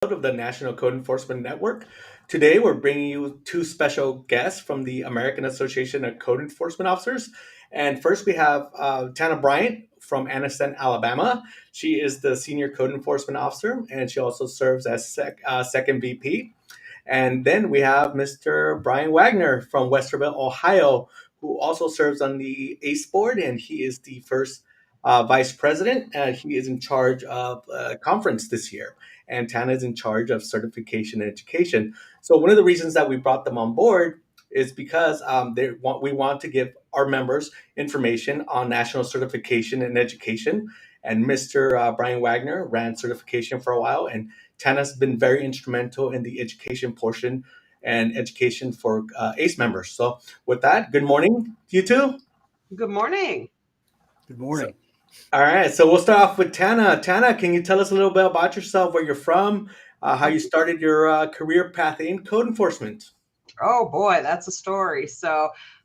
of the National Code Enforcement Network. Today, we're bringing you two special guests from the American Association of Code Enforcement Officers. And first, we have Tana Bryant from Anniston, Alabama. She is the Senior Code Enforcement Officer, and she also serves as second VP. And then we have Mr. Brian Wagner from Westerville, Ohio, who also serves on the ACE board, and he is the first vice president. And he is in charge of a conference this year. And Tana is in charge of certification and education. So one of the reasons that we brought them on board is because we want to give our members information on national certification and education. And Mr. Brian Wagner ran certification for a while, and Tana's been very instrumental in the education portion and education for ACE members. So, with that, good morning, you two. Good morning. Good So, morning. all right, so we'll start off with Tana. Tana, can you tell us a little bit about yourself, where you're from, how you started your career path in code enforcement? Oh boy, that's a story.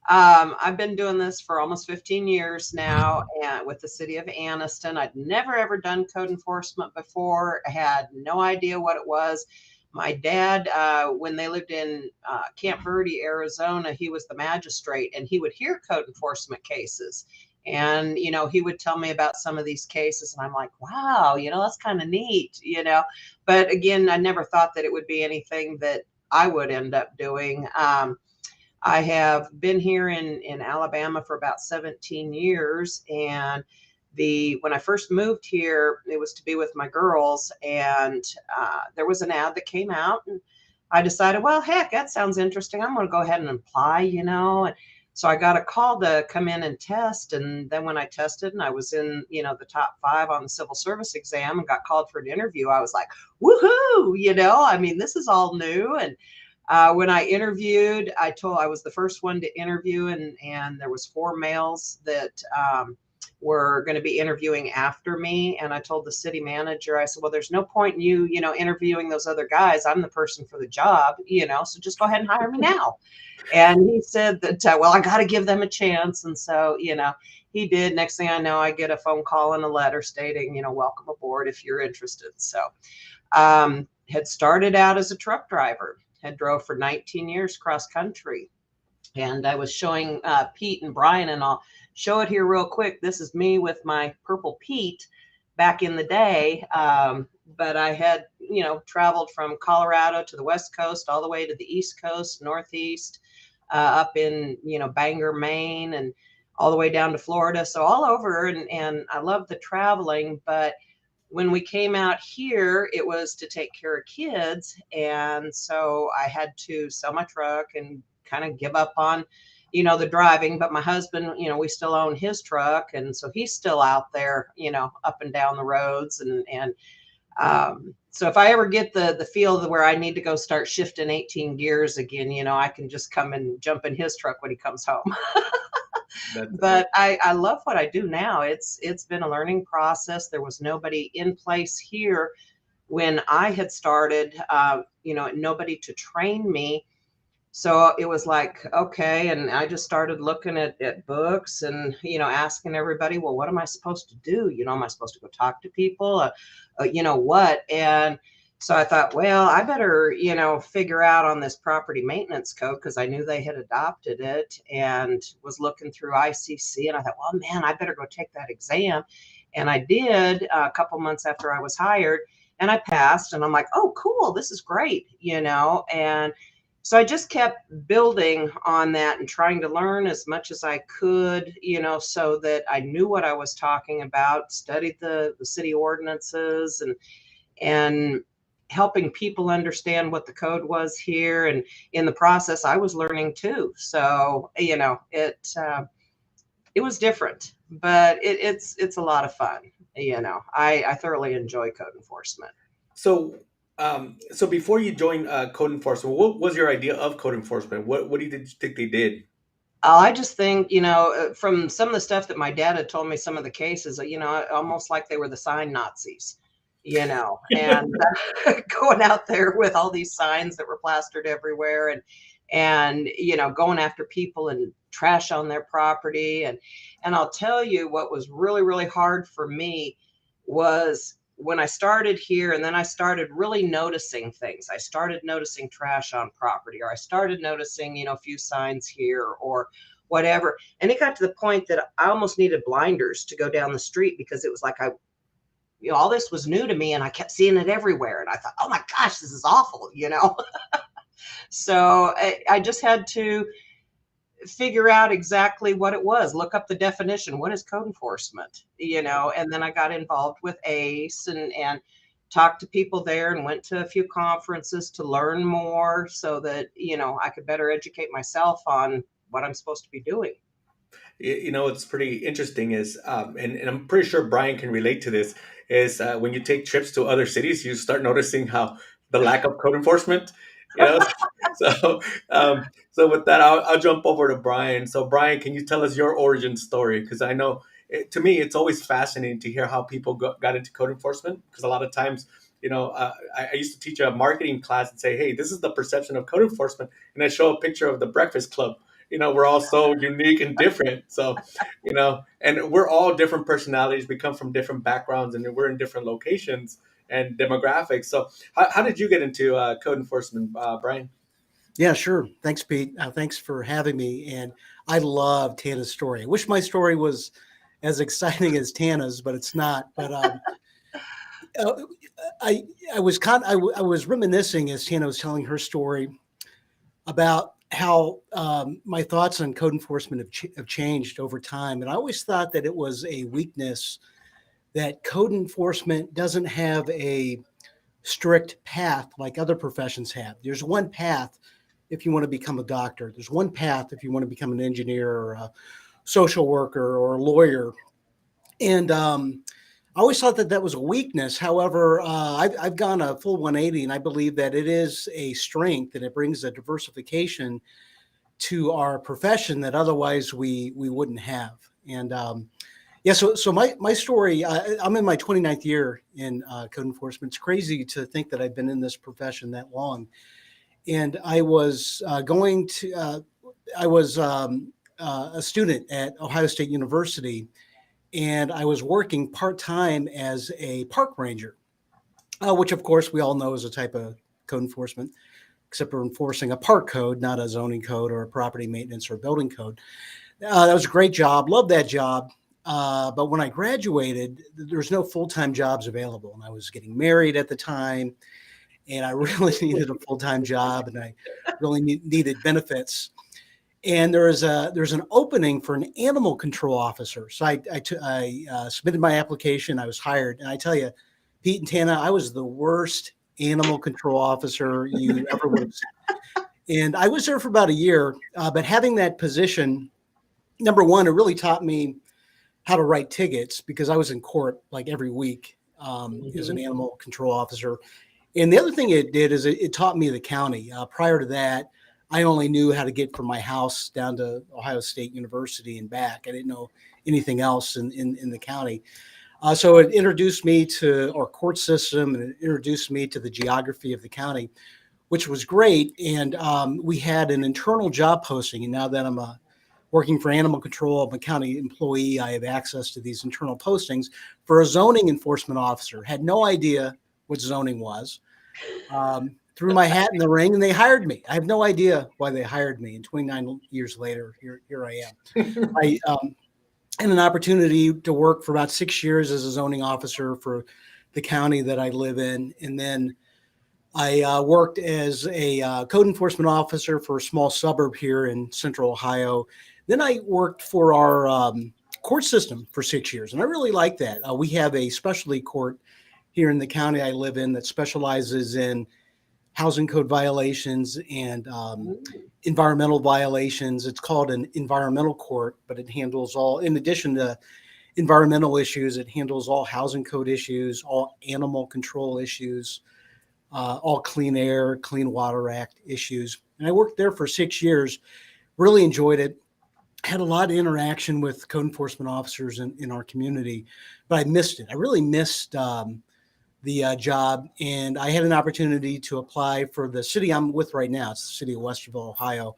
I've been doing this for almost 15 years now, and with the city of Anniston. I'd never ever done code enforcement before. I had no idea what it was. My dad, when they lived in Camp Verde, Arizona, he was the magistrate, and he would hear code enforcement cases. And he would tell me about some of these cases, and I'm like, wow, that's kind of neat. But again, I never thought that it would be anything that I would end up doing. I have been here in Alabama for about 17 years, and when I first moved here, it was to be with my girls, and there was an ad that came out, and I decided, well, heck, that sounds interesting. I'm going to go ahead and apply. And so I got a call to come in and test, and then when I tested and I was in, the top 5 on the civil service exam and got called for an interview, I was like, woohoo! I mean, this is all new. And when I interviewed, I was the first one to interview, and there was 4 males that were going to be interviewing after me. And I told the city manager, I said, well, there's no point in you, interviewing those other guys. I'm the person for the job, so just go ahead and hire me now. And he said that, well, I got to give them a chance. And so, he did. Next thing I know, I get a phone call and a letter stating, welcome aboard if you're interested. So, had started out as a truck driver, had drove for 19 years cross country. And I was showing Pete and Brian, and I'll show it here real quick. This is me with my purple Pete back in the day. But I had, traveled from Colorado to the West Coast, all the way to the East Coast, Northeast, up in, Bangor, Maine, and all the way down to Florida. So all over. And I love the traveling. But when we came out here, it was to take care of kids. And so I had to sell my truck and kind of give up on, the driving. But my husband, we still own his truck. And so he's still out there, up and down the roads. So if I ever get the feel where I need to go start shifting 18 gears again, I can just come and jump in his truck when he comes home. But I love what I do now. It's been a learning process. There was nobody in place here when I had started, nobody to train me. So it was like, okay. And I just started looking at books and, asking everybody, well, what am I supposed to do? Am I supposed to go talk to people? What? And so I thought, well, I better, figure out on this property maintenance code, because I knew they had adopted it, and was looking through ICC. And I thought, well, man, I better go take that exam. And I did a couple months after I was hired, and I passed. And I'm like, oh, cool, this is great, And so I just kept building on that and trying to learn as much as I could, so that I knew what I was talking about, studied the city ordinances, and helping people understand what the code was here. And in the process, I was learning too. So, it was different, but it's a lot of fun. I thoroughly enjoy code enforcement. So, so before you joined code enforcement, what was your idea of code enforcement? What do you think they did? I just think, from some of the stuff that my dad had told me, some of the cases, almost like they were the sign Nazis, and going out there with all these signs that were plastered everywhere, and going after people and trash on their property. And I'll tell you what was really, really hard for me was when I started here, and then I started really noticing things. I started noticing trash on property, or I started noticing, a few signs here or whatever. And it got to the point that I almost needed blinders to go down the street, because it was like all this was new to me, and I kept seeing it everywhere. And I thought, oh my gosh, this is awful. So I just had to figure out exactly what it was, look up the definition. What is code enforcement? And then I got involved with ACE and talked to people there, and went to a few conferences to learn more, so that, I could better educate myself on what I'm supposed to be doing. What's pretty interesting is, and I'm pretty sure Brian can relate to this, is when you take trips to other cities, you start noticing how the lack of code enforcement, you know. So, so with that, I'll jump over to Brian. So, Brian, can you tell us your origin story? Because I know, to me, it's always fascinating to hear how people got into code enforcement. Because a lot of times, I used to teach a marketing class and say, "Hey, this is the perception of code enforcement," and I show a picture of the Breakfast Club. We're all so unique and different. So, and we're all different personalities. We come from different backgrounds, and we're in different locations and demographics. So, how did you get into code enforcement, Brian? Yeah, sure. Thanks, Pete. Thanks for having me. And I love Tana's story. I wish my story was as exciting as Tana's, but it's not. But uh, I was I was reminiscing as Tana was telling her story about how my thoughts on code enforcement have changed over time. And I always thought that it was a weakness that code enforcement doesn't have a strict path like other professions have. There's one path if you want to become a doctor. There's one path if you want to become an engineer or a social worker or a lawyer. And I always thought that that was a weakness. However, I've gone a full 180, and I believe that it is a strength, and it brings a diversification to our profession that otherwise we wouldn't have. And yeah, so my story, I'm in my 29th year in code enforcement. It's crazy to think that I've been in this profession that long. And I was I was a student at Ohio State University, and I was working part-time as a park ranger, which of course we all know is a type of code enforcement, except we're enforcing a park code, not a zoning code or a property maintenance or building code. That was a great job. Loved that job. But when I graduated, there was no full-time jobs available. And I was getting married at the time, and I really needed a full-time job, and I really needed benefits. And there's an opening for an animal control officer. So I submitted my application. I was hired. And I tell you, Pete and Tana, I was the worst animal control officer you ever would have seen. And I was there for about a year. But having that position, number one, it really taught me how to write tickets, because I was in court like every week as an animal control officer. And the other thing it did is it taught me the county. Prior to that, I only knew how to get from my house down to Ohio State University and back. I didn't know anything else in the county. So it introduced me to our court system, and it introduced me to the geography of the county, which was great. And we had an internal job posting. And now that I'm working for animal control, I'm a county employee, I have access to these internal postings for a zoning enforcement officer. Had no idea what zoning was. Threw my hat in the ring, and they hired me. I have no idea why they hired me. And 29 years later, here I am. I had an opportunity to work for about 6 years as a zoning officer for the county that I live in. And then I worked as a code enforcement officer for a small suburb here in central Ohio. Then I worked for our court system for 6 years, and I really like that. We have a specialty court here in the county I live in that specializes in housing code violations and environmental violations. It's called an environmental court, but it handles all, in addition to environmental issues, it handles all housing code issues, all animal control issues, all Clean Air, Clean Water Act issues. And I worked there for 6 years, really enjoyed it, had a lot of interaction with code enforcement officers in our community, but I missed it. I really missed the job, and I had an opportunity to apply for the city I'm with right now. It's the city of Westerville, Ohio.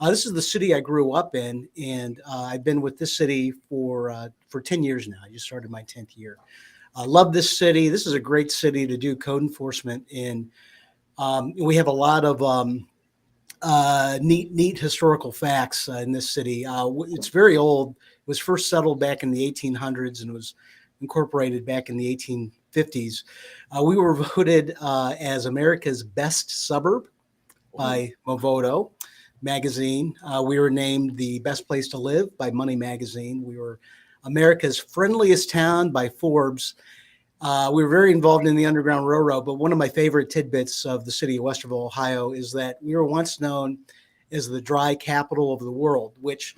This is the city I grew up in, and I've been with this city for 10 years now. I just started my 10th year. I love this city. This is a great city to do code enforcement in. We have a lot of neat historical facts in this city. It's very old. It was first settled back in the 1800s and was incorporated back in the 1850s. We were voted as America's best suburb by Movoto magazine. We were named the best place to live by Money magazine. We were America's friendliest town by Forbes. We were very involved in the Underground Railroad, but one of my favorite tidbits of the city of Westerville, Ohio, is that we were once known as the dry capital of the world, which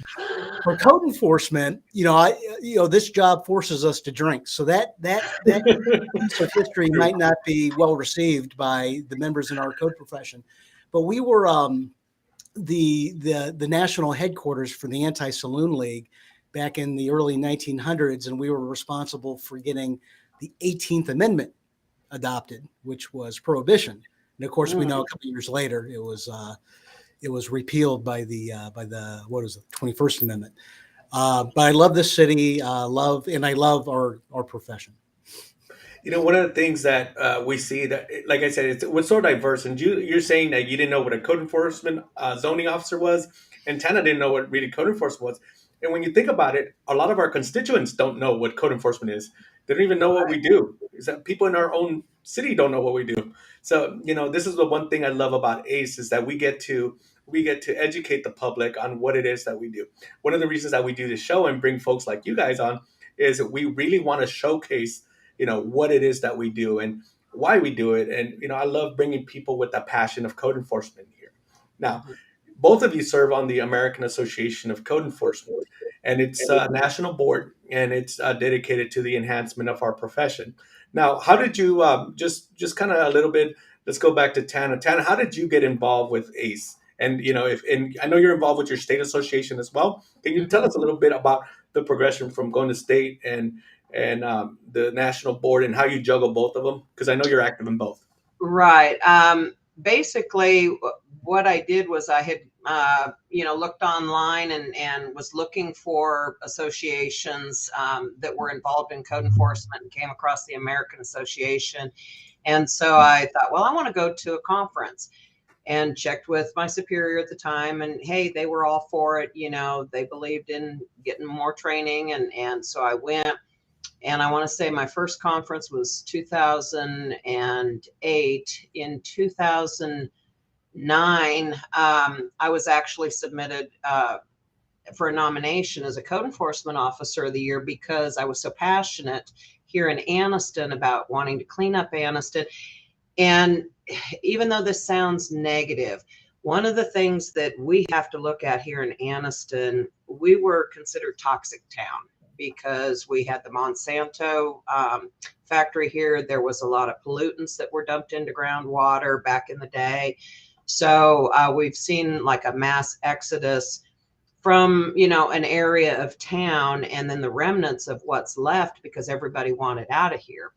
for code enforcement, this job forces us to drink. So that piece of history might not be well received by the members in our code profession, but we were the national headquarters for the Anti-Saloon League back in the early 1900s, and we were responsible for getting the 18th Amendment adopted, which was prohibition. And of course, we know a couple of years later it was repealed by the 21st Amendment. But I love this city, I love our profession. One of the things that we see that, like I said, it was so diverse. And you're saying that you didn't know what a code enforcement zoning officer was, and Tana didn't know what really code enforcement was. And when you think about it, a lot of our constituents don't know what code enforcement is. They don't even know what we do. Is that people in our own city don't know what we do. So, this is the one thing I love about ACE is that we get to educate the public on what it is that we do. One of the reasons that we do this show and bring folks like you guys on is that we really want to showcase, what it is that we do and why we do it. And, I love bringing people with the passion of code enforcement here. Now, both of you serve on the American Association of Code Enforcement, and it's a national board, and it's dedicated to the enhancement of our profession. Now, how did you just kind of a little bit? Let's go back to Tana. Tana, how did you get involved with ACE? And and I know you're involved with your state association as well. Can you tell us a little bit about the progression from going to state and the national board and how you juggle both of them? Because I know you're active in both. Right. Basically, what I did was I had, looked online and was looking for associations that were involved in code enforcement and came across the American Association. And so I thought, well, I want to go to a conference, and checked with my superior at the time. And hey, they were all for it. They believed in getting more training. And so I went. And I want to say my first conference was 2008. In 2009, I was actually submitted for a nomination as a code enforcement officer of the year because I was so passionate here in Anniston about wanting to clean up Anniston. And even though this sounds negative, one of the things that we have to look at here in Anniston, we were considered toxic town, because we had the Monsanto factory here. There was a lot of pollutants that were dumped into groundwater back in the day. So we've seen like a mass exodus from, an area of town, and then the remnants of what's left because everybody wanted out of here.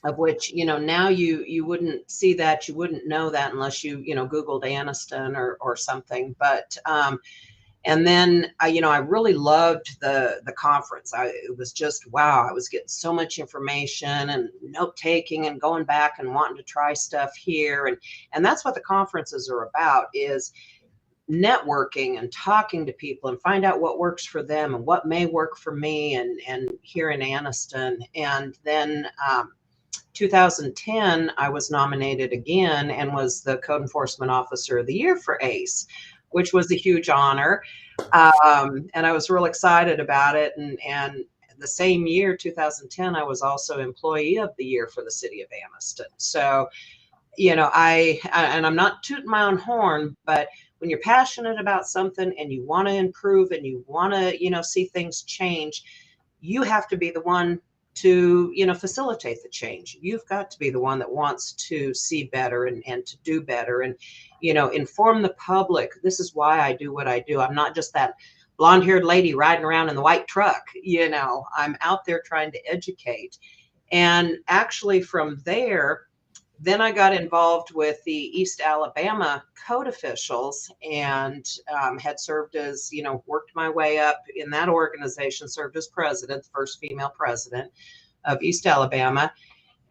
Of which, now you wouldn't see that, you wouldn't know that unless you, Googled Anniston or something. But and then, I really loved the conference. It was just, wow, I was getting so much information and note taking and going back and wanting to try stuff here. And that's what the conferences are about, is networking and talking to people and find out what works for them and what may work for me and here in Anniston. And then 2010, I was nominated again and was the Code Enforcement Officer of the Year for ACE, which was a huge honor. And I was real excited about it. And the same year, 2010, I was also Employee of the Year for the city of Anniston. So, and I'm not tooting my own horn, but when you're passionate about something and you want to improve and you want to, see things change, you have to be the one to, facilitate the change. You've got to be the one that wants to see better and to do better and, inform the public. This is why I do what I do. I'm not just that blonde-haired lady riding around in the white truck. I'm out there trying to educate. And actually from there, Then I got involved with the East Alabama code officials and had served as, worked my way up in that organization, served as president, the first female president of East Alabama.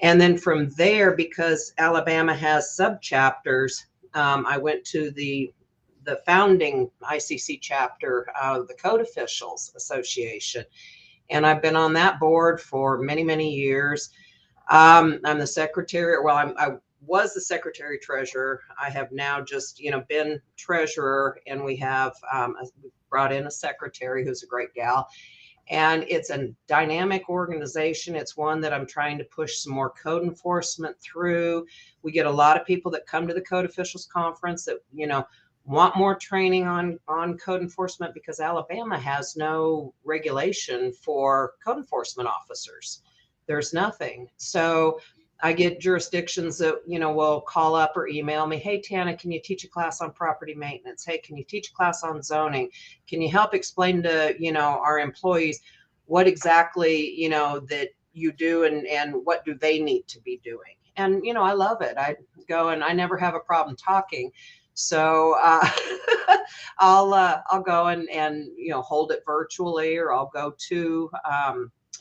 And then from there, because Alabama has subchapters, I went to the founding ICC chapter of the Code Officials Association. And I've been on that board for many, many years. I'm the secretary. Well, I was the secretary treasurer. I have now just, been treasurer, and we have brought in a secretary who's a great gal. And it's a dynamic organization. It's one that I'm trying to push some more code enforcement through. We get a lot of people that come to the Code Officials Conference that, want more training on code enforcement, because Alabama has no regulation for code enforcement officers. There's nothing. So I get jurisdictions that, will call up or email me, hey, Tana, can you teach a class on property maintenance? Hey, can you teach a class on zoning? Can you help explain to, our employees what exactly, that you do and what do they need to be doing? And, I love it. I go and I never have a problem talking. So I'll go and hold it virtually, or I'll go to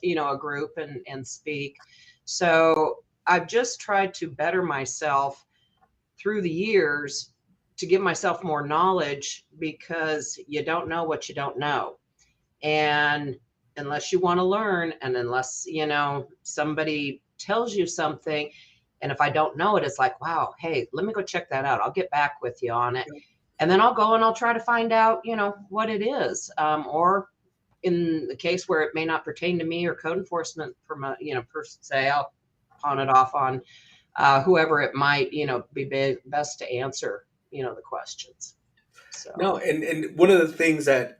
a group and speak. So I've just tried to better myself through the years to give myself more knowledge, because you don't know what you don't know. And unless you want to learn, and unless, somebody tells you something, and if I don't know it, it's like, wow, hey, let me go check that out. I'll get back with you on it. And then I'll go and I'll try to find out, what it is. Or in the case where it may not pertain to me or code enforcement from a, per se, I'll pawn it off on whoever it might, be best to answer, the questions. So. No, and one of the things that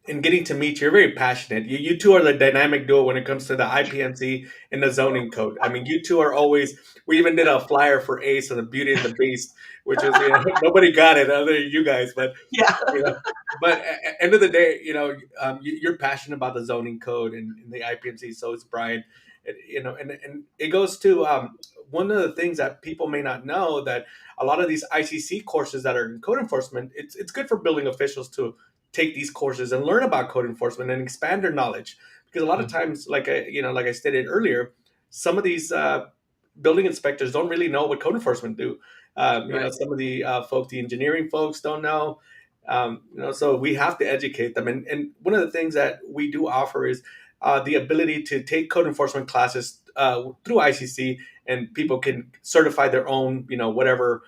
in getting to meet you, you're very passionate. You two are the dynamic duo when it comes to the IPMC and the zoning code. I mean, you two are always. We even did a flyer for ACE of the Beauty and the Beast, which was nobody got it other than you guys. But yeah. But at the end of the day, you're passionate about the zoning code and the IPMC. So is Brian. And it goes to one of the things that people may not know, that a lot of these ICC courses that are in code enforcement, it's good for building officials to take these courses and learn about code enforcement and expand their knowledge. Because a lot of times, like I stated earlier, some of these building inspectors don't really know what code enforcement do. Right. Some of the the engineering folks don't know. So we have to educate them. And one of the things that we do offer is the ability to take code enforcement classes through ICC, and people can certify their own, whatever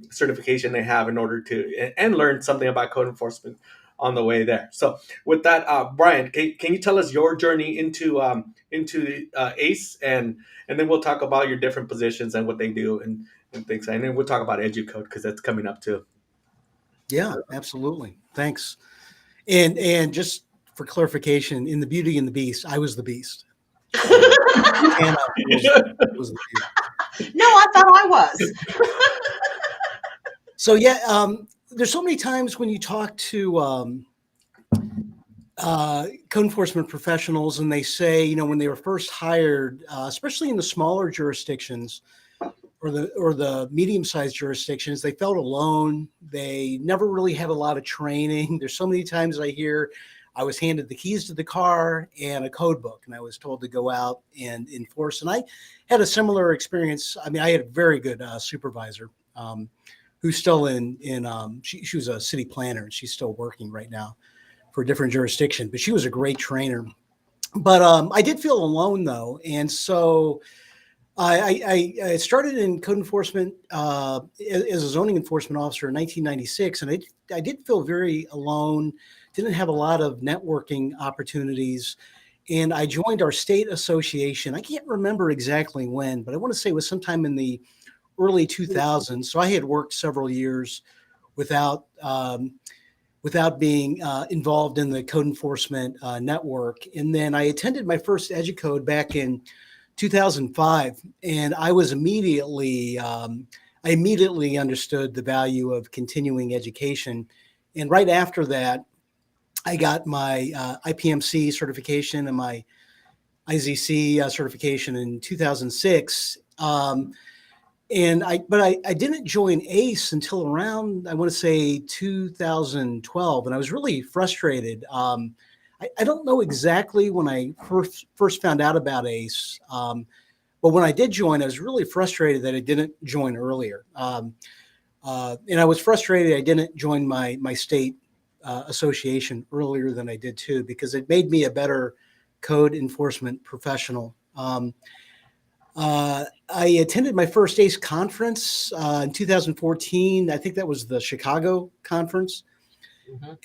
certification they have in order to and learn something about code enforcement on the way there. So with that, Brian, can you tell us your journey into ACE, and then we'll talk about your different positions and what they do and things, and then we'll talk about EduCode, because that's coming up too. Yeah, absolutely. Thanks. And just for clarification, in the Beauty and the Beast, I was the Beast. Tana was the Beast. No, I thought I was. So yeah, there's so many times when you talk to code enforcement professionals, and they say, when they were first hired, especially in the smaller jurisdictions or the medium-sized jurisdictions, they felt alone. They never really had a lot of training. There's so many times I hear, I was handed the keys to the car and a code book, and I was told to go out and enforce. And I had a similar experience. I mean, I had a very good supervisor who's still she was a city planner, and she's still working right now for a different jurisdiction, but she was a great trainer. But I did feel alone, though. And so I started in code enforcement as a zoning enforcement officer in 1996, and I did feel very alone, didn't have a lot of networking opportunities. And I joined our state association. I can't remember exactly when, but I want to say it was sometime in the early 2000s. So I had worked several years without being involved in the code enforcement network. And then I attended my first EduCode back in 2005, and I was immediately understood the value of continuing education. And right after that, I got my IPMC certification and my IZC certification in 2006. But I didn't join ACE until around, I want to say 2012, and I was really frustrated. I don't know exactly when I first found out about ACE, but when I did join, I was really frustrated that I didn't join earlier. And I was frustrated I didn't join my state association earlier than I did too, because it made me a better code enforcement professional. I attended my first ACE conference in 2014. I think that was the Chicago conference,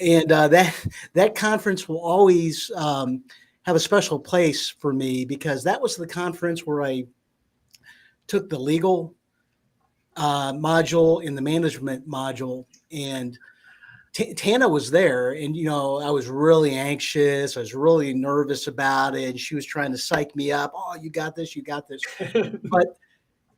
and that conference will always have a special place for me, because that was the conference where I took the legal module and the management module, and Tana was there, and I was really anxious. I was really nervous about it, and she was trying to psych me up. Oh, you got this, you got this. But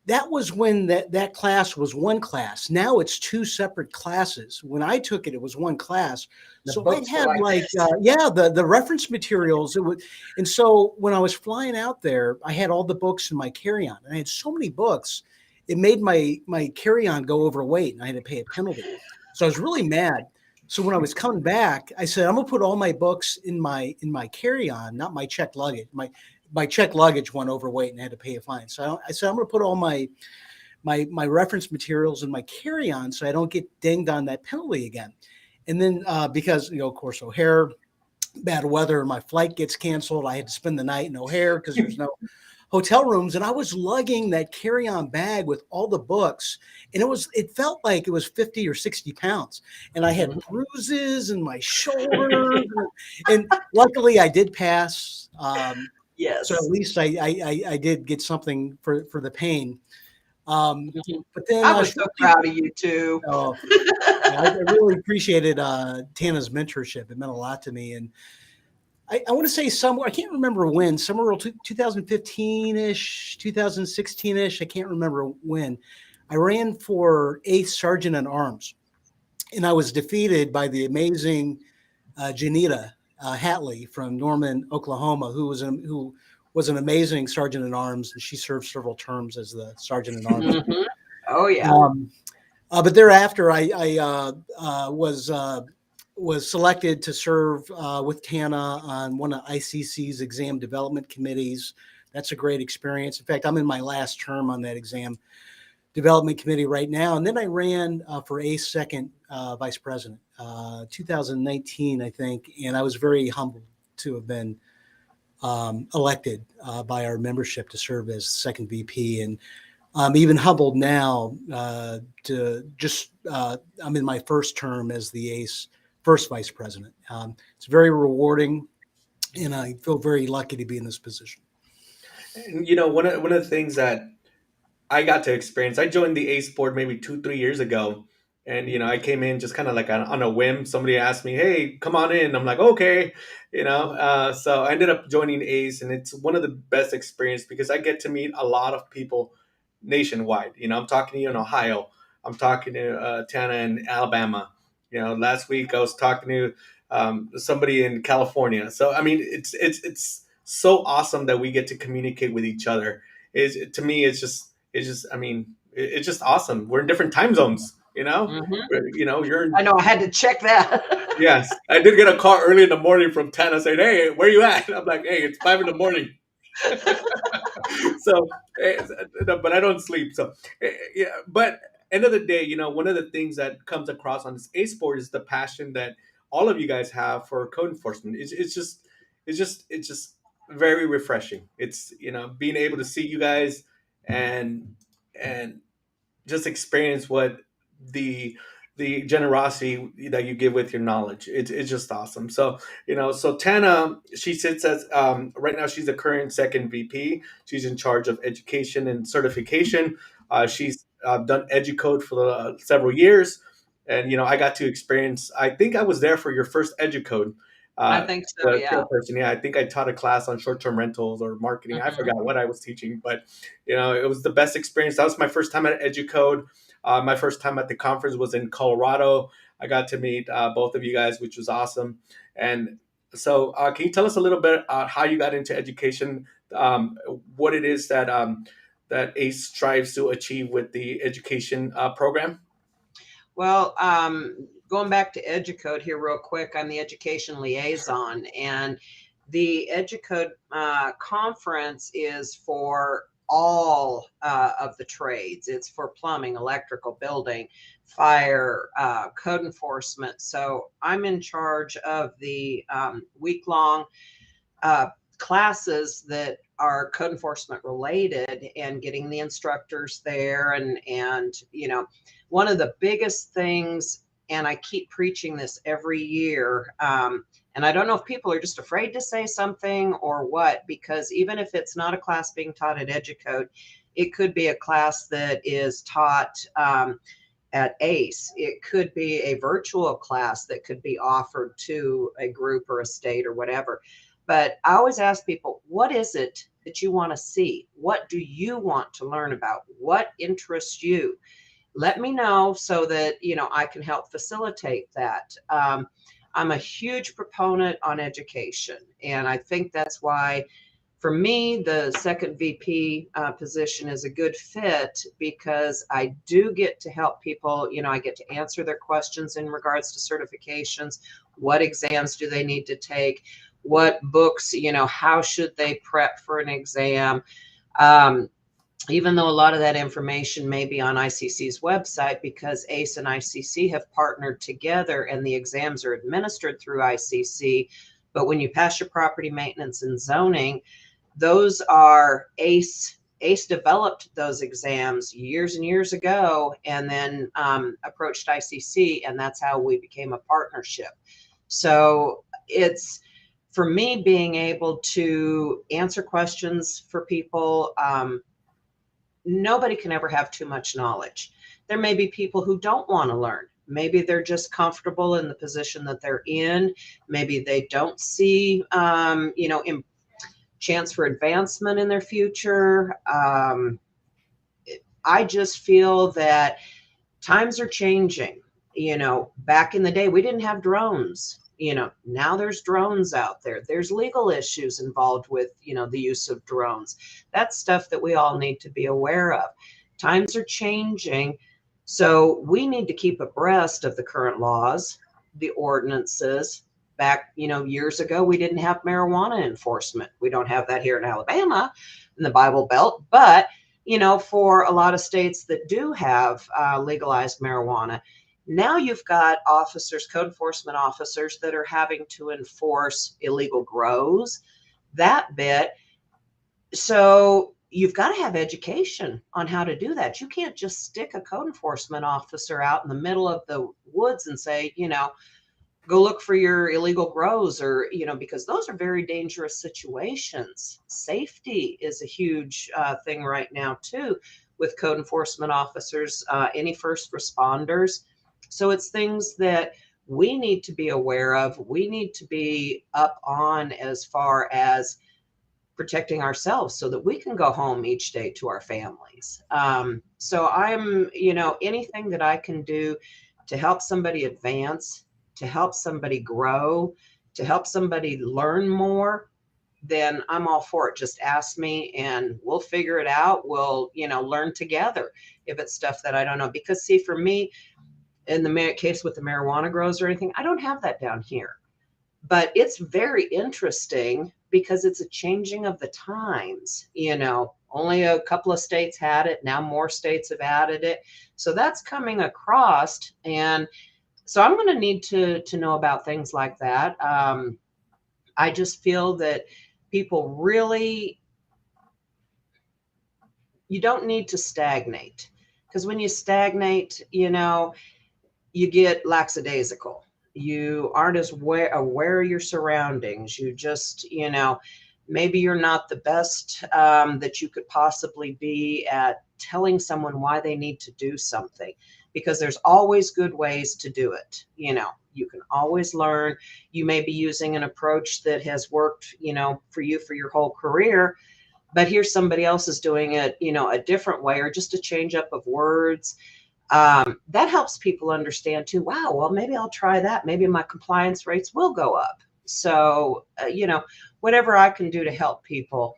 that was when that class was one class. Now it's two separate classes. When I took it, it was one class. So I had the reference materials. And so when I was flying out there, I had all the books in my carry-on, and I had so many books, it made my carry-on go overweight, and I had to pay a penalty. So I was really mad. So when I was coming back, I said, I'm gonna put all my books in my carry-on, not my checked luggage. My checked luggage went overweight and I had to pay a fine. So I said, I'm going to put all my reference materials in my carry-on so I don't get dinged on that penalty again. And then because, of course, O'Hare, bad weather, my flight gets canceled. I had to spend the night in O'Hare because there's no hotel rooms. And I was lugging that carry-on bag with all the books. And it felt like it was 50 or 60 pounds. And I had bruises in my shoulders. And luckily I did pass. Yes. So at least I did get something for the pain. But then I was so proud of you too. I really appreciated Tana's mentorship. It meant a lot to me. And I want to say somewhere, I can't remember when, somewhere 2015-ish, 2016-ish, I can't remember when, I ran for 8th Sergeant at Arms. And I was defeated by the amazing Janita Hatley from Norman, Oklahoma, who was an amazing Sergeant at Arms, and she served several terms as the Sergeant at Arms. Oh yeah. But thereafter, I was selected to serve with Tana on one of ICC's exam development committees. That's a great experience. In fact, I'm in my last term on that exam development committee right now. And then I ran for ACE second vice president, 2019, I think. And I was very humbled to have been elected by our membership to serve as second VP. And I'm even humbled now to just, I'm in my first term as the ACE first vice president. It's very rewarding, and I feel very lucky to be in this position. And, one of the things that I got to experience, I joined the ACE board maybe 2-3 years ago. And, I came in just kind of like on a whim. Somebody asked me, hey, come on in. I'm like, okay, so I ended up joining ACE, and it's one of the best experiences because I get to meet a lot of people nationwide. I'm talking to you in Ohio. I'm talking to Tana in Alabama. Last week I was talking to somebody in California. So, I mean, it's so awesome that we get to communicate with each other. To me, it's just awesome. We're in different time zones. You're. I know. I had to check that. Yes, I did get a call early in the morning from Tana saying, "Hey, where you at?" I'm like, "Hey, it's 5 a.m." So, but I don't sleep. So, yeah. But end of the day, one of the things that comes across on this ACE board is the passion that all of you guys have for code enforcement. It's just very refreshing. It's being able to see you guys and just experience what the generosity that you give with your knowledge. It's just awesome. So so Tana, she sits as right now she's the current second VP. She's in charge of education and certification. She's done EduCode for several years, and I got to experience. I think I was there for your first EduCode. I think so. Yeah. Yeah, I think I taught a class on short-term rentals or marketing. I forgot what I was teaching, but it was the best experience. That was my first time at EduCode. My first time at the conference was in Colorado. I got to meet both of you guys, which was awesome. And so, can you tell us a little bit how you got into education? What it is that that ACE strives to achieve with the education program? Well, going back to EduCode here real quick, I'm the education liaison, and the EduCode conference is for all of the trades. It's for plumbing, electrical, building, fire, code enforcement. So I'm in charge of the week-long classes that are code enforcement related, and getting the instructors there. And one of the biggest things, and I keep preaching this every year, and I don't know if people are just afraid to say something or what, because even if it's not a class being taught at EduCode, it could be a class that is taught at ACE. It could be a virtual class that could be offered to a group or a state or whatever. But I always ask people, what is it that you want to see? What do you want to learn about? What interests you? Let me know so that, I can help facilitate that. I'm a huge proponent on education. And I think that's why, for me, the second VP position is a good fit, because I do get to help people. I get to answer their questions in regards to certifications. What exams do they need to take? What books, how should they prep for an exam? Even though a lot of that information may be on ICC's website, because ACE and ICC have partnered together and the exams are administered through ICC. But when you pass your property maintenance and zoning, those are ACE. ACE developed those exams years and years ago, and then approached ICC, and that's how we became a partnership. So it's, for me, being able to answer questions for people. Nobody can ever have too much knowledge. There may be people who don't want to learn. Maybe they're just comfortable in the position that they're in. Maybe they don't see, chance for advancement in their future. I just feel that times are changing. Back in the day, we didn't have drones. Now there's drones out there. There's legal issues involved with, the use of drones. That's stuff that we all need to be aware of. Times are changing. So we need to keep abreast of the current laws, the ordinances. Back, years ago, we didn't have marijuana enforcement. We don't have that here in Alabama, in the Bible Belt. But, for a lot of states that do have legalized marijuana, now you've got officers, code enforcement officers, that are having to enforce illegal grows, that bit. So you've got to have education on how to do that. You can't just stick a code enforcement officer out in the middle of the woods and say, go look for your illegal grows, or, because those are very dangerous situations. Safety is a huge thing right now too, with code enforcement officers, any first responders. So it's things that we need to be aware of. We need to be up on as far as protecting ourselves so that we can go home each day to our families. So I'm, anything that I can do to help somebody advance, to help somebody grow, to help somebody learn more, then I'm all for it. Just ask me and we'll figure it out. We'll, learn together if it's stuff that I don't know. Because see, for me, in the case with the marijuana grows or anything, I don't have that down here. But it's very interesting because it's a changing of the times. Only a couple of states had it. Now more states have added it. So that's coming across. And so I'm going to need to know about things like that. I just feel that people really, you don't need to stagnate. Because when you stagnate, you get lackadaisical. You aren't as aware of your surroundings. You just, maybe you're not the best that you could possibly be at telling someone why they need to do something, because there's always good ways to do it. You can always learn. You may be using an approach that has worked, for you for your whole career, but here's somebody else is doing it, a different way, or just a change up of words. That helps people understand too. Wow, well, maybe I'll try that. Maybe my compliance rates will go up. So, whatever I can do to help people,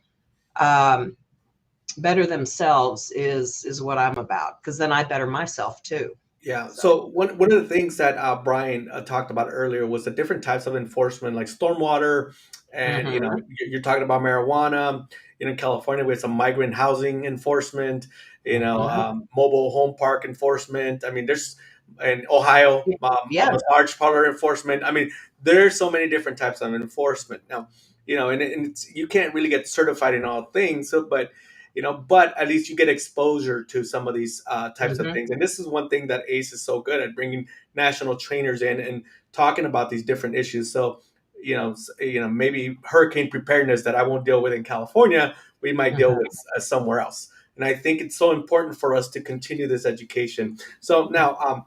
better themselves is what I'm about, because then I better myself too. Yeah. So, So one of the things that Brian talked about earlier was the different types of enforcement, like stormwater, and mhm, you're talking about marijuana. In California, we have some migrant housing enforcement. mhm. Mobile home park enforcement. I mean, there's in Ohio, Yeah. massage parlor enforcement. I mean, there's so many different types of enforcement now. And you can't really get certified in all things. So, but at least you get exposure to some of these types of Mhm, things. And this is one thing that ACE is so good at, bringing national trainers in and talking about these different issues. So, maybe hurricane preparedness that I won't deal with in California, we might deal mhm, with somewhere else. And I think it's so important for us to continue this education. So now,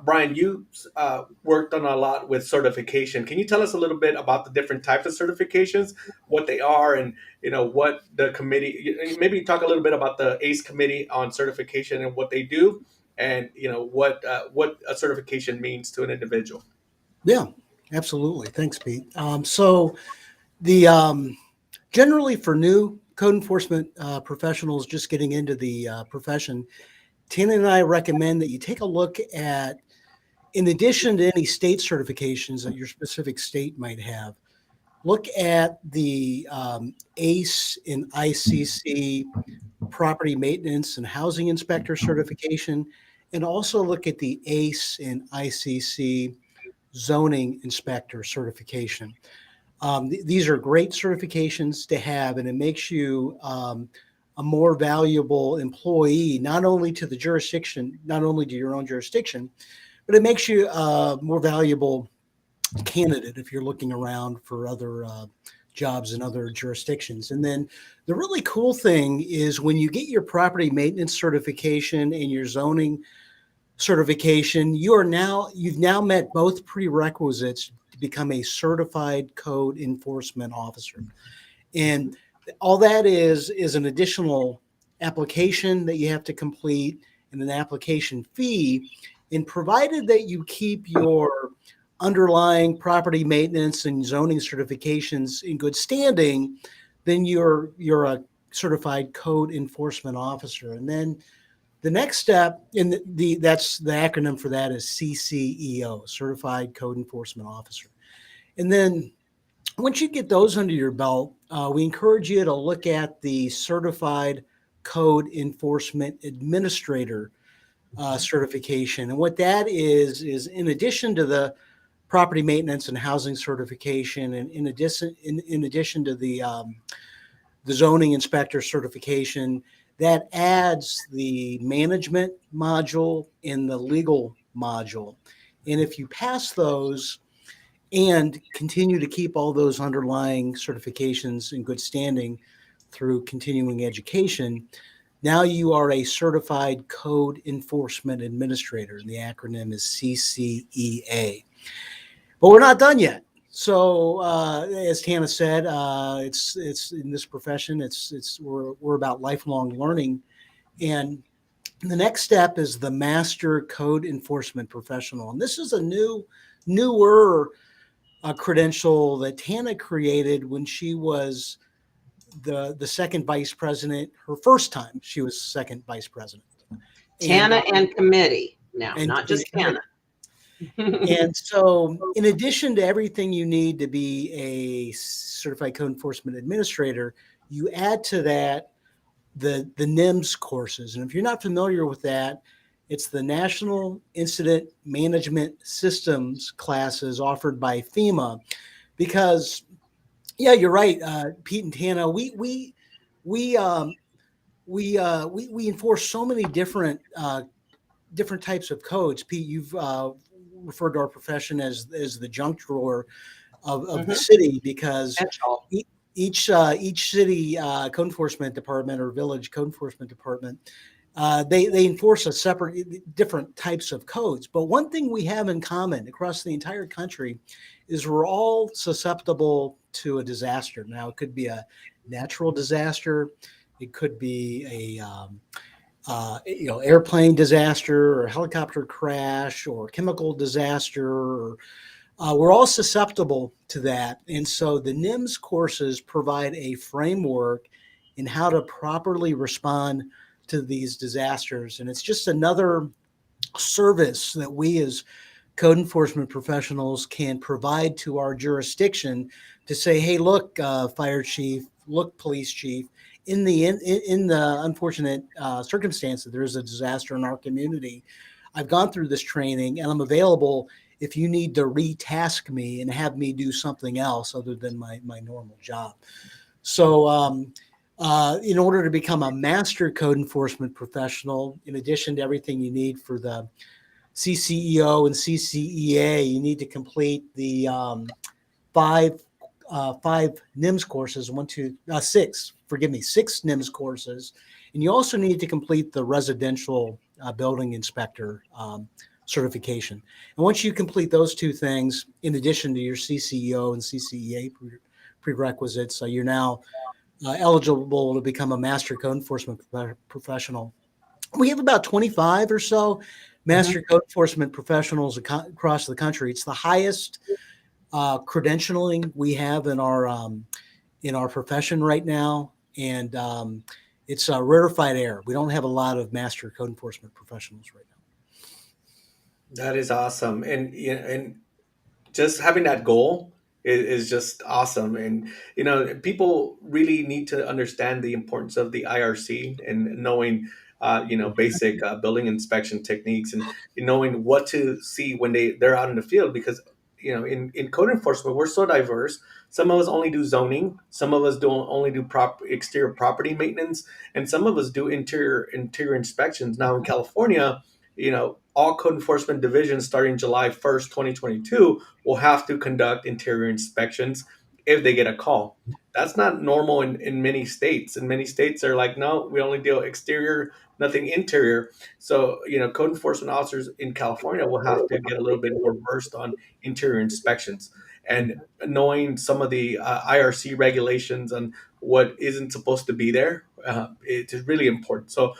Brian, you worked on a lot with certification. Can you tell us a little bit about the different types of certifications, what they are, and what the committee? Maybe talk a little bit about the ACE committee on certification and what they do, and what a certification means to an individual. Yeah, absolutely. Thanks, Pete. So the generally for new code enforcement professionals just getting into the profession, Tina and I recommend that you take a look at, in addition to any state certifications that your specific state might have, look at the ACE and ICC property maintenance and housing inspector certification, and also look at the ACE and ICC zoning inspector certification. These are great certifications to have, and it makes you a more valuable employee, not only to the jurisdiction, not only to your own jurisdiction, but it makes you a more valuable candidate if you're looking around for other jobs in other jurisdictions. And then the really cool thing is when you get your property maintenance certification and your zoning certification, you've now met both prerequisites to become a certified code enforcement officer. And all that is an additional application that you have to complete and an application fee. And provided that you keep your underlying property maintenance and zoning certifications in good standing, then you're a certified code enforcement officer. And then the next step in that's the acronym for that is CCEO, Certified Code Enforcement Officer. And then once you get those under your belt, we encourage you to look at the Certified Code Enforcement Administrator certification. And what that is in addition to the property maintenance and housing certification, and in addition to the zoning inspector certification, that adds the management module and the legal module. And if you pass those and continue to keep all those underlying certifications in good standing through continuing education, now you are a certified code enforcement administrator. And the acronym is CCEA. But we're not done yet. So, as Tana said, it's in this profession. We're about lifelong learning, and the next step is the Master Code Enforcement Professional, and this is a newer credential that Tana created when she was the second vice president. Her first time, she was second vice president, and Tana and committee now, and not just Tana. And so, in addition to everything you need to be a certified code enforcement administrator, you add to that the NIMS courses. And if you're not familiar with that, it's the National Incident Management Systems classes offered by FEMA. Because, yeah, you're right, Pete and Tana. We enforce so many different types of codes. Pete, you've referred to our profession as the junk drawer of the city, because each city code enforcement department or village code enforcement department, they enforce different types of codes. But one thing we have in common across the entire country is we're all susceptible to a disaster. Now, it could be a natural disaster, it could be a airplane disaster or helicopter crash or chemical disaster, or we're all susceptible to that. And so the NIMS courses provide a framework in how to properly respond to these disasters. And it's just another service that we as code enforcement professionals can provide to our jurisdiction to say, hey, look, fire chief, look, police chief, in the unfortunate circumstance that there is a disaster in our community, I've gone through this training and I'm available if you need to retask me and have me do something else other than my normal job. So in order to become a master code enforcement professional, in addition to everything you need for the CCEO and CCEA, you need to complete the five NIMS courses, six NIMS courses. And you also need to complete the residential building inspector certification. And once you complete those two things, in addition to your CCEO and CCEA prerequisites, you're now eligible to become a master code enforcement professional. We have about 25 or so master code enforcement professionals across the country. It's the highest credentialing we have in our profession right now, and it's a rarefied air. We don't have a lot of master code enforcement professionals right now. That is awesome, and just having that goal is just awesome. And people really need to understand the importance of the IRC and knowing basic building inspection techniques and knowing what to see when they're out in the field, because in code enforcement we're so diverse. Some of us only do zoning, some of us only do exterior property maintenance, and some of us do interior inspections. Now in California, all code enforcement divisions starting July 1st, 2022 will have to conduct interior inspections if they get a call. That's not normal in many states. In many states, they're like, no, we only deal exterior, nothing interior. So, code enforcement officers in California will have to get a little bit more versed on interior inspections and knowing some of the IRC regulations on what isn't supposed to be there. It's really important. So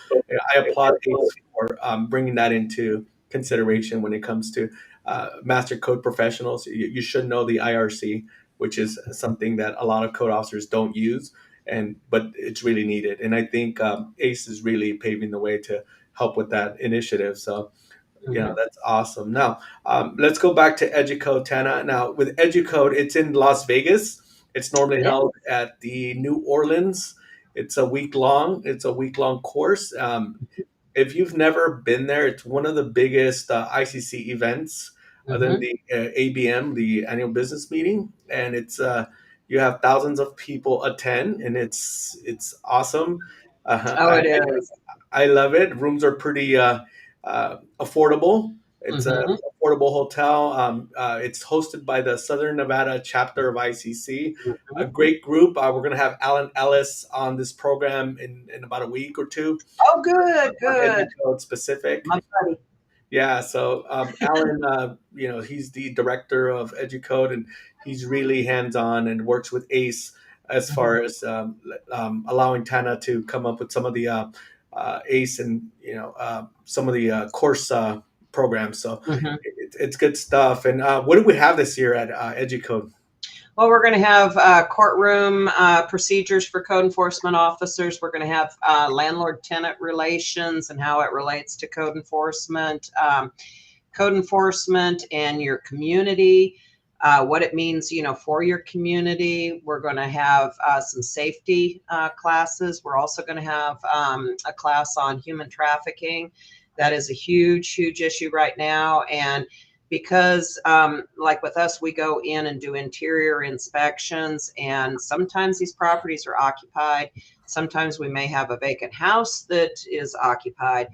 I applaud ACE for bringing that into consideration when it comes to master code professionals. You should know the IRC, which is something that a lot of code officers don't use, but it's really needed. And I think ACE is really paving the way to help with that initiative. So, that's awesome. Now, let's go back to EDUCODE, Tana. Now, with EDUCODE, it's in Las Vegas. It's normally held at the New Orleans. It's a week-long course. If you've never been there, it's one of the biggest ICC events other than the ABM, the annual business meeting. And it's you have thousands of people attend, and it's awesome. It is. I love it. Rooms are pretty affordable. It's an affordable hotel. It's hosted by the Southern Nevada chapter of ICC. A great group. We're going to have Alan Ellis on this program in about a week or two. Oh, good. EDUCODE specific. My buddy. Yeah, so Alan, he's the director of EDUCODE, and he's really hands-on and works with ACE as far as allowing Tana to come up with some of the ACE and some of the course programs. So it's good stuff. And what do we have this year at EDUCODE? Well, we're going to have courtroom procedures for code enforcement officers. We're going to have landlord-tenant relations and how it relates to code enforcement and your community, what it means, for your community. We're going to have some safety classes. We're also going to have a class on human trafficking. That is a huge, huge issue right now. And because like with us, we go in and do interior inspections, and sometimes these properties are occupied. Sometimes we may have a vacant house that is occupied.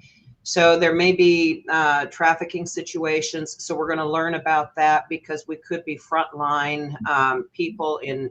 So there may be trafficking situations. So we're going to learn about that, because we could be frontline people in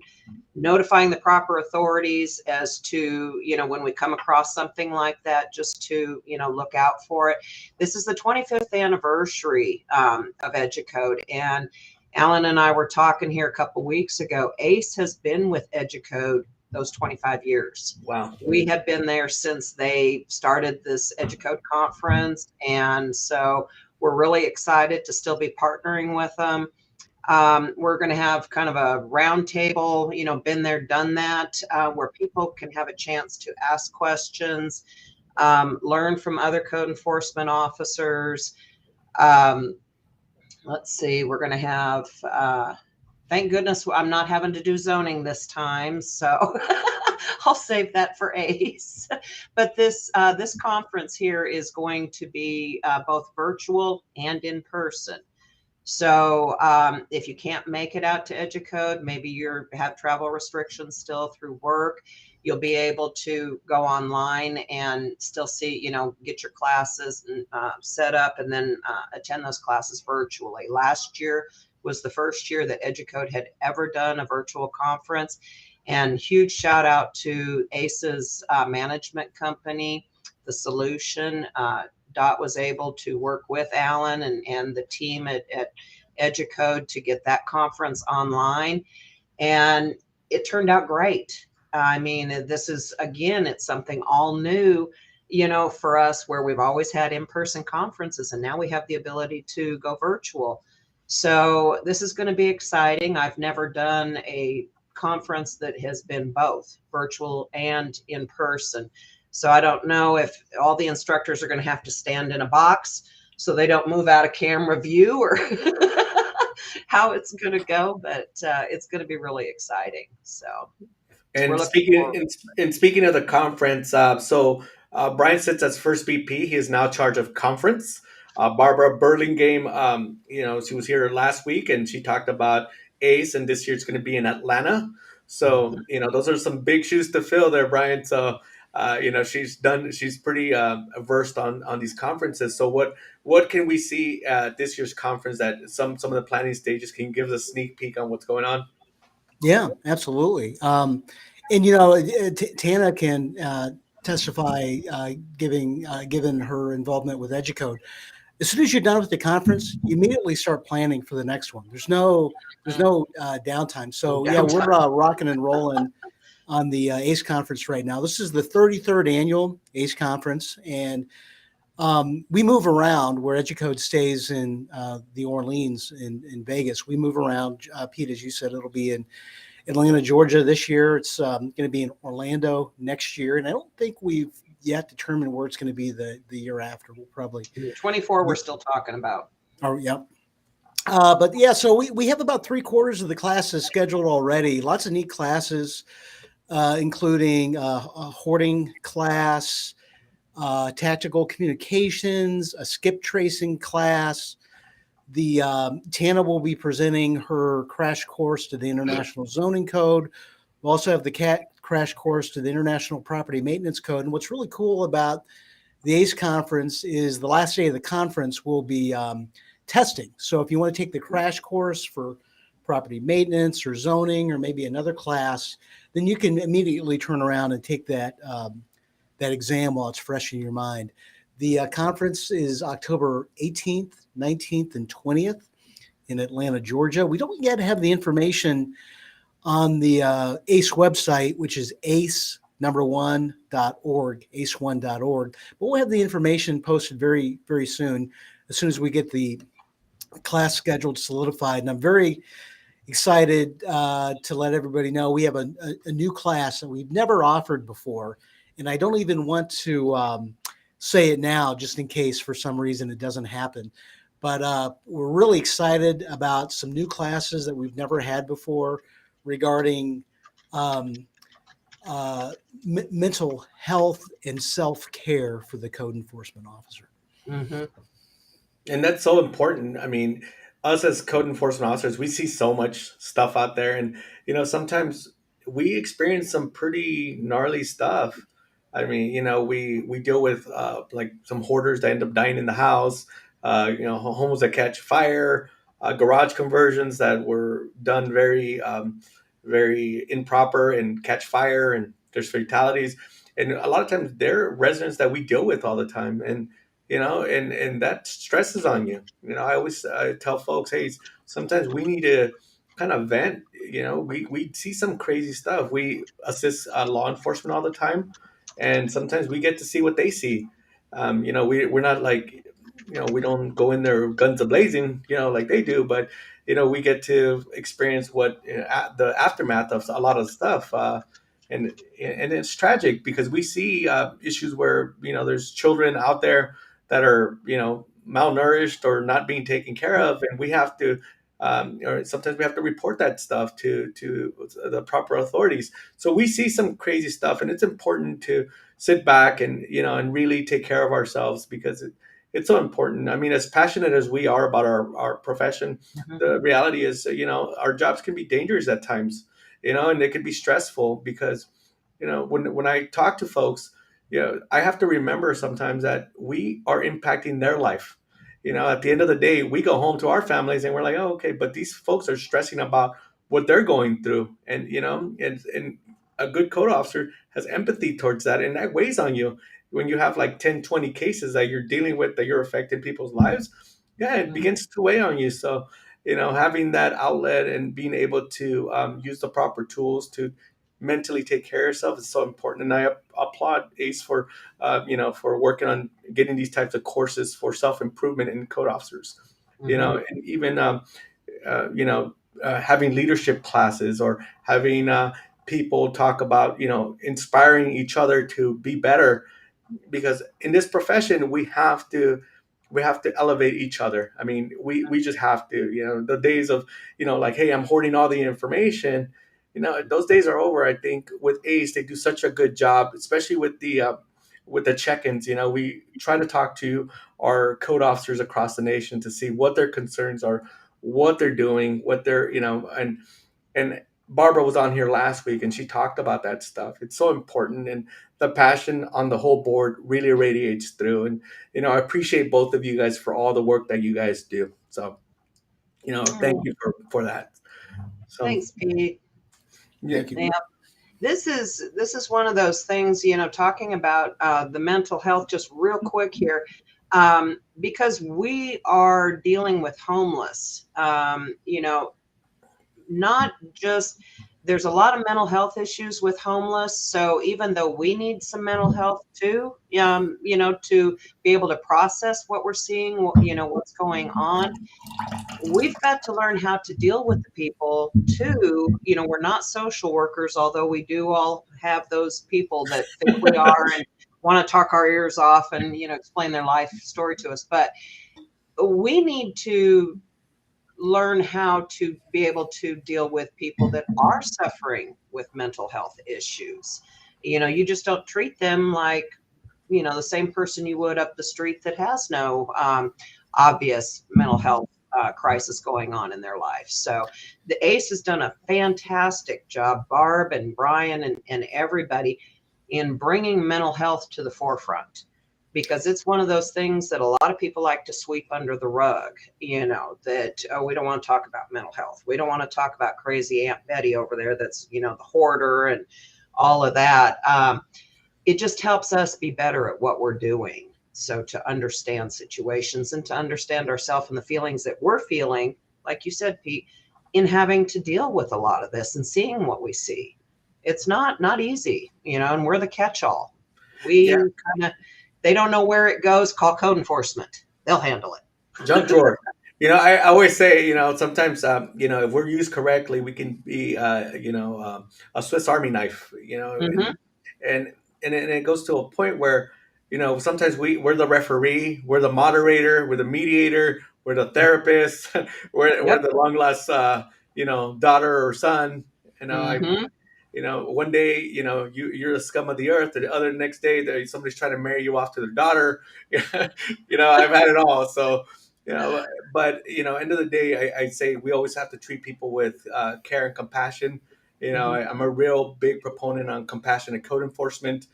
notifying the proper authorities as to, when we come across something like that, just to, look out for it. This is the 25th anniversary of EDUCODE, and Alan and I were talking here a couple weeks ago. ACE has been with EDUCODE those 25 years. Wow. We have been there since they started this EDUCODE conference. And so we're really excited to still be partnering with them. We're going to have kind of a round table, been there, done that, where people can have a chance to ask questions, learn from other code enforcement officers. Um, let's see, we're going to have, thank goodness I'm not having to do zoning this time. So I'll save that for ACE. But this conference here is going to be both virtual and in person. So if you can't make it out to Educode, maybe you have travel restrictions still through work, you'll be able to go online and still see, get your classes set up and then attend those classes virtually. Last year was the first year that Educode had ever done a virtual conference. And huge shout out to ACE's management company, The Solution. Dot was able to work with Alan and the team at Educode to get that conference online. And it turned out great. I mean, this is, again, it's something all new, for us, where we've always had in-person conferences and now we have the ability to go virtual. So this is going to be exciting. I've never done a conference that has been both virtual and in person. So I don't know if all the instructors are going to have to stand in a box so they don't move out of camera view, or how it's going to go, but it's going to be really exciting. So, And speaking of the conference, Brian sits as first BP. He is now in charge of conference. Barbara Burlingame, she was here last week and she talked about ACE, and this year it's going to be in Atlanta. So, those are some big shoes to fill there, Brian. So, she's pretty versed on these conferences. So what can we see at this year's conference that some of the planning stages can give us a sneak peek on what's going on? Yeah, absolutely. And Tana can testify, given her involvement with Educode. As soon as you're done with the conference, you immediately start planning for the next one. There's no downtime. So yeah, we're rocking and rolling on the ACE conference right now. This is the 33rd annual ACE conference, and we move around where Educode stays in the Orleans in Vegas. We move around. Pete, as you said, it'll be in Atlanta, Georgia this year. It's going to be in Orlando next year, and I don't think we've yet determined where it's going to be the year after. We'll probably 24. We're still talking about. Oh, yeah. But yeah, so we have about 3/4 of the classes scheduled already. Lots of neat classes, including a hoarding class, tactical communications, a skip tracing class. The Tana will be presenting her crash course to the International Zoning Code. We'll also have the crash course to the International Property Maintenance Code. And what's really cool about the ACE conference is the last day of the conference will be testing. So if you want to take the crash course for property maintenance or zoning or maybe another class, then you can immediately turn around and take that exam while it's fresh in your mind. The conference is October 18th, 19th, and 20th in Atlanta, Georgia. We don't yet have the information on the ACE website, which is ace1.org, ace1.org. But we'll have the information posted very, very soon, as soon as we get the class scheduled solidified. And I'm very excited to let everybody know we have a new class that we've never offered before. And I don't even want to say it now, just in case for some reason it doesn't happen. But we're really excited about some new classes that we've never had before regarding mental health and self-care for the code enforcement officer. Mm-hmm. And that's so important. I mean, us as code enforcement officers, we see so much stuff out there. And, sometimes we experience some pretty gnarly stuff. I mean, we deal with like some hoarders that end up dying in the house, homes that catch fire, garage conversions that were done very, very improper and catch fire, and there's fatalities. And a lot of times they're residents that we deal with all the time. And, and that stresses on you. I tell folks, hey, sometimes we need to kind of vent. We see some crazy stuff. We assist law enforcement all the time, and sometimes we get to see what they see. We're not like, we don't go in there guns a blazing, like they do, but we get to experience what the aftermath of a lot of stuff. And it's tragic because we see issues where there's children out there that are malnourished or not being taken care of, and we have to or sometimes we have to report that stuff to the proper authorities. So we see some crazy stuff, and it's important to sit back and and really take care of ourselves because it's so important. I mean, as passionate as we are about our profession, Mhm. the reality is, our jobs can be dangerous at times, and they can be stressful because, when I talk to folks, I have to remember sometimes that we are impacting their life. At the end of the day, we go home to our families and we're like, oh, okay, but these folks are stressing about what they're going through. And, and a good code officer has empathy towards that. And that weighs on you when you have like 10, 20 cases that you're dealing with, that you're affecting people's lives. Yeah, it Mhm. begins to weigh on you. So, having that outlet and being able to use the proper tools to mentally take care of yourself is so important. And I applaud Ace for, for working on getting these types of courses for self improvement in code officers. Mhm. And even having leadership classes or having people talk about inspiring each other to be better, because in this profession we have to elevate each other. I mean, we just have to. The days of like, hey, I'm hoarding all the information. Those days are over. I think with Ace, they do such a good job, especially with the check-ins. We try to talk to our code officers across the nation to see what their concerns are, what they're doing, what they're and Barbara was on here last week and she talked about that stuff. It's so important, and the passion on the whole board really radiates through. And I appreciate both of you guys for all the work that you guys do. So thank Oh, you for that. So thanks, Pete. yeah, Thank you. Yeah, this is one of those things, talking about the mental health, just real quick here, because we are dealing with homeless. Not just There's a lot of mental health issues with homeless. So even though we need some mental health too, to be able to process what we're seeing, what's going on, we've got to learn how to deal with the people too. We're not social workers, although we do all have those people that think we are and want to talk our ears off and, explain their life story to us. But we need to learn how to be able to deal with people that are suffering with mental health issues. You just don't treat them like, the same person you would up the street that has no obvious mental health crisis going on in their life. So the ACE has done a fantastic job, Barb and Brian and everybody, in bringing mental health to the forefront, because it's one of those things that a lot of people like to sweep under the rug, that, oh, we don't want to talk about mental health. We don't want to talk about crazy Aunt Betty over there that's, the hoarder and all of that. It just helps us be better at what we're doing. So to understand situations and to understand ourselves and the feelings that we're feeling, like you said, Pete, in having to deal with a lot of this and seeing what we see. It's not easy, and we're the catch-all. yeah, We kind of They don't know where it goes, call code enforcement. They'll handle it. junk drawer. I always say, sometimes, if we're used correctly, we can be, a Swiss Army knife. Hmm. And it goes to a point where sometimes we're the referee, we're the moderator, we're the mediator, we're the therapist, we're Yep. the long lost daughter or son. I Hmm. one day you're the scum of the earth, and the other next day somebody's trying to marry you off to their daughter. I've had it all. So you know but end of the day, I say we always have to treat people with care and compassion. Hmm. I'm a real big proponent on compassionate code enforcement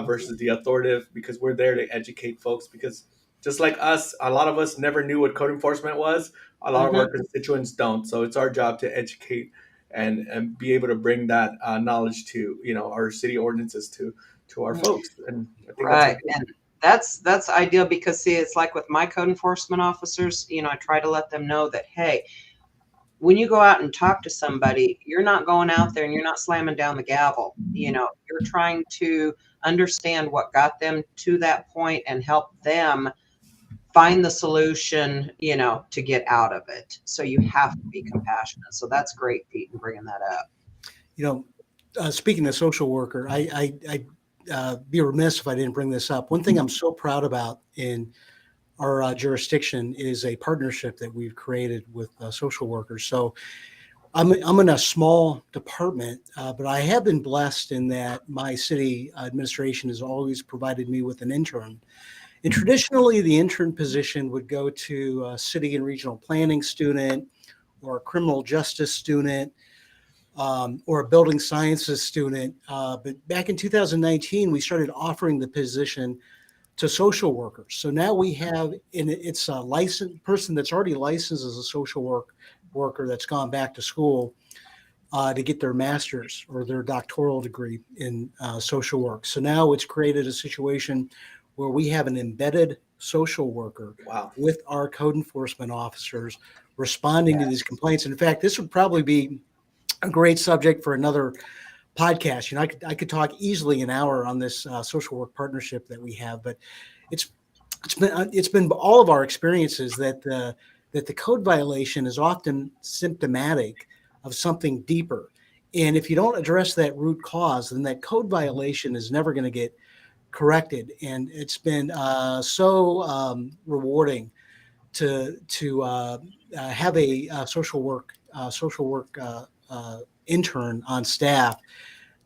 versus the authoritative, because we're there to educate folks, because just like us, a lot of us never knew what code enforcement was. A lot of Hmm. our constituents don't, so it's our job to educate and be able to bring that knowledge to our city ordinances to our folks. And I think that's Right. important. And that's ideal, because see, it's like with my code enforcement officers, I try to let them know that, hey, when you go out and talk to somebody, you're not going out there and you're not slamming down the gavel. You're trying to understand what got them to that point and help them find the solution, to get out of it. So you have to be compassionate. So that's great, Pete, in bringing that up. Speaking of social worker, I'd be remiss if I didn't bring this up. One thing I'm so proud about in our jurisdiction is a partnership that we've created with social workers. So I'm in a small department, but I have been blessed in that my city administration has always provided me with an intern. And traditionally, the intern position would go to a city and regional planning student or a criminal justice student or a building sciences student. But back in 2019, we started offering the position to social workers. So now we have, and it's a licensed person that's already licensed as a social worker that's gone back to school to get their master's or their doctoral degree in social work. So now it's created a situation where we have an embedded social worker with our code enforcement officers responding to these complaints. And in fact, this would probably be a great subject for another podcast. I could talk easily an hour on this social work partnership that we have, but it's been all of our experiences that the code violation is often symptomatic of something deeper. And if you don't address that root cause, then that code violation is never going to get corrected. And it's been so rewarding to have a social work intern on staff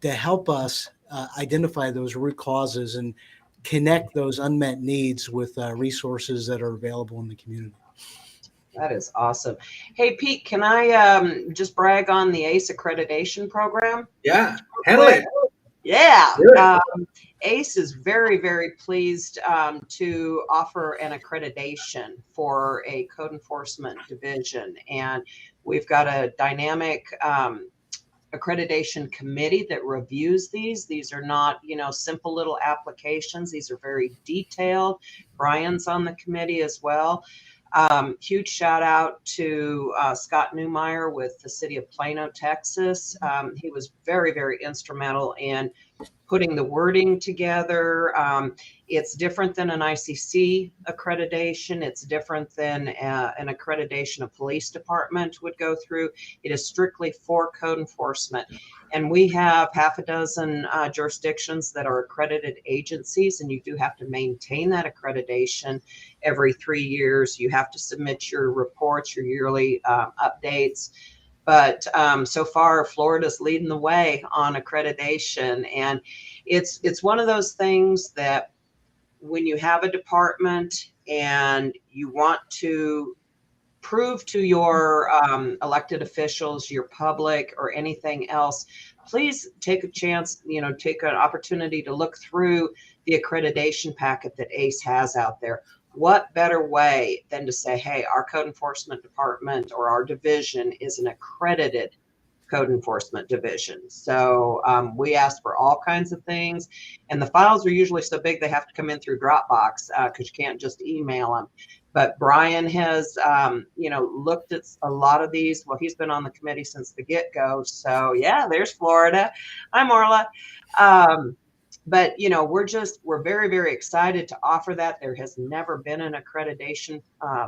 to help us identify those root causes and connect those unmet needs with resources that are available in the community. That is awesome. Hey, Pete, can I just brag on the ACE accreditation program? Yeah, handle it. Yeah. ACE is very, very pleased to offer an accreditation for a code enforcement division. And we've got a dynamic accreditation committee that reviews these. These are not, simple little applications. These are very detailed. Brian's on the committee as well. Huge shout out to Scott Newmeyer with the city of Plano, Texas. He was very, very instrumental in putting the wording together. It's different than an ICC accreditation. It's different than an accreditation a police department would go through. It is strictly for code enforcement. And we have half a dozen jurisdictions that are accredited agencies, and you do have to maintain that accreditation every 3 years. You have to submit your reports, your yearly updates. But so far, Florida's leading the way on accreditation. And it's one of those things that when you have a department and you want to prove to your elected officials, your public, or anything else, please take a chance, take an opportunity to look through the accreditation packet that ACE has out there. What better way than to say, hey, our code enforcement department or our division is an accredited code enforcement division. So we ask for all kinds of things, and the files are usually so big they have to come in through Dropbox because you can't just email them. But Brian has, looked at a lot of these. Well, he's been on the committee since the get-go. So yeah, there's Florida. Hi, Marla. But, we're very, very excited to offer that. There has never been an accreditation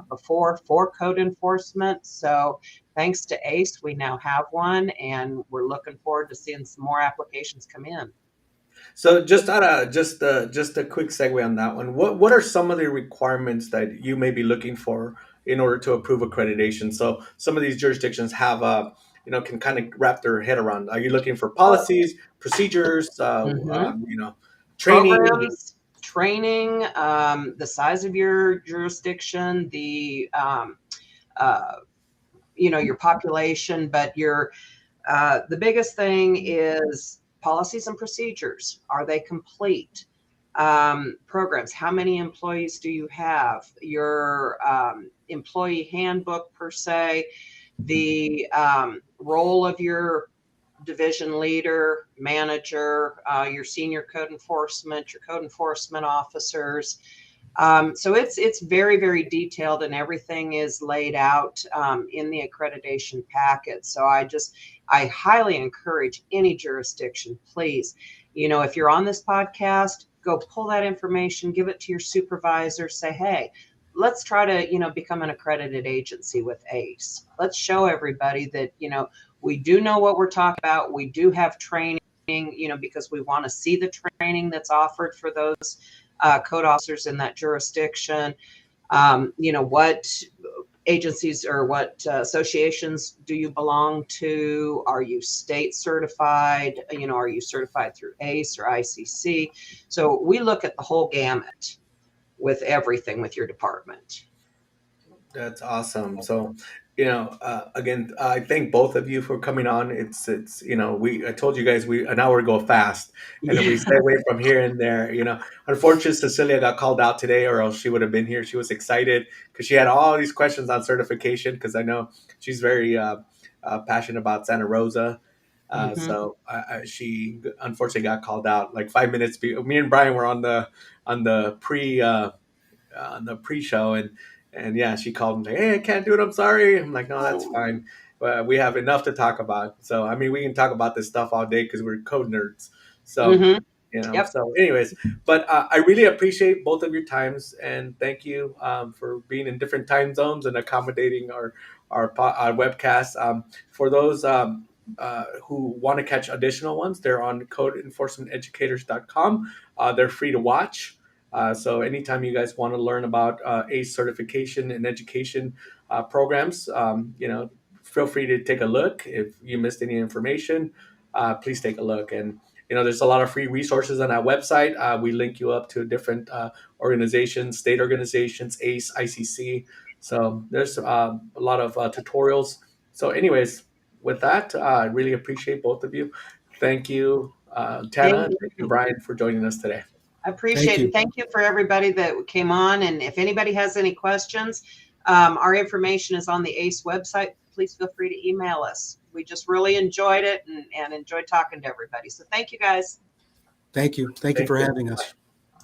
before for code enforcement. So thanks to ACE, we now have one, and we're looking forward to seeing some more applications come in. So just a quick segue on that one. What are some of the requirements that you may be looking for in order to approve accreditation? So some of these jurisdictions have can kind of wrap their head around. Are you looking for policies, procedures, training? Programs, training, the size of your jurisdiction, the your population, but the biggest thing is policies and procedures. Are they complete? Programs. How many employees do you have? Your employee handbook per se, the role of your division leader, manager, your senior code enforcement, your code enforcement officers. So it's very, very detailed, and everything is laid out in the accreditation packet. So I highly encourage any jurisdiction, please, if you're on this podcast, go pull that information, give it to your supervisor, say, hey, let's try to, become an accredited agency with ACE. Let's show everybody that, we do know what we're talking about. We do have training, because we want to see the training that's offered for those code officers in that jurisdiction. What agencies or what associations do you belong to? Are you state certified? Are you certified through ACE or ICC? So we look at the whole gamut with everything with your department. That's awesome. So, again, I thank both of you for coming on. It's I told you guys an hour go fast, and then we segue from here and there. Unfortunately, Cecilia got called out today, or else she would have been here. She was excited because she had all these questions on certification. Because I know she's very passionate about Santa Rosa. So she unfortunately got called out like 5 minutes. Me and Brian were on the pre-show, and yeah, she called and like, hey, I can't do it. I'm sorry. I'm like, no, that's fine. But we have enough to talk about. So, I mean, we can talk about this stuff all day because we're code nerds. So, Yep. So anyways, but I really appreciate both of your times, and thank you for being in different time zones and accommodating our webcast. For those who want to catch additional ones, they're on codeenforcementeducators.com. They're free to watch. So anytime you guys want to learn about ACE certification and education programs, feel free to take a look. If you missed any information, please take a look. And there's a lot of free resources on that website. We link you up to different organizations, state organizations, ACE, ICC. So there's a lot of tutorials. So anyways, with that, I really appreciate both of you. Thank you, Tana. Thank you, Brian, for joining us today. I appreciate it. Thank you for everybody that came on. And if anybody has any questions, our information is on the ACE website. Please feel free to email us. We just really enjoyed it and enjoyed talking to everybody. So thank you, guys. Thank you. Thank you for having us.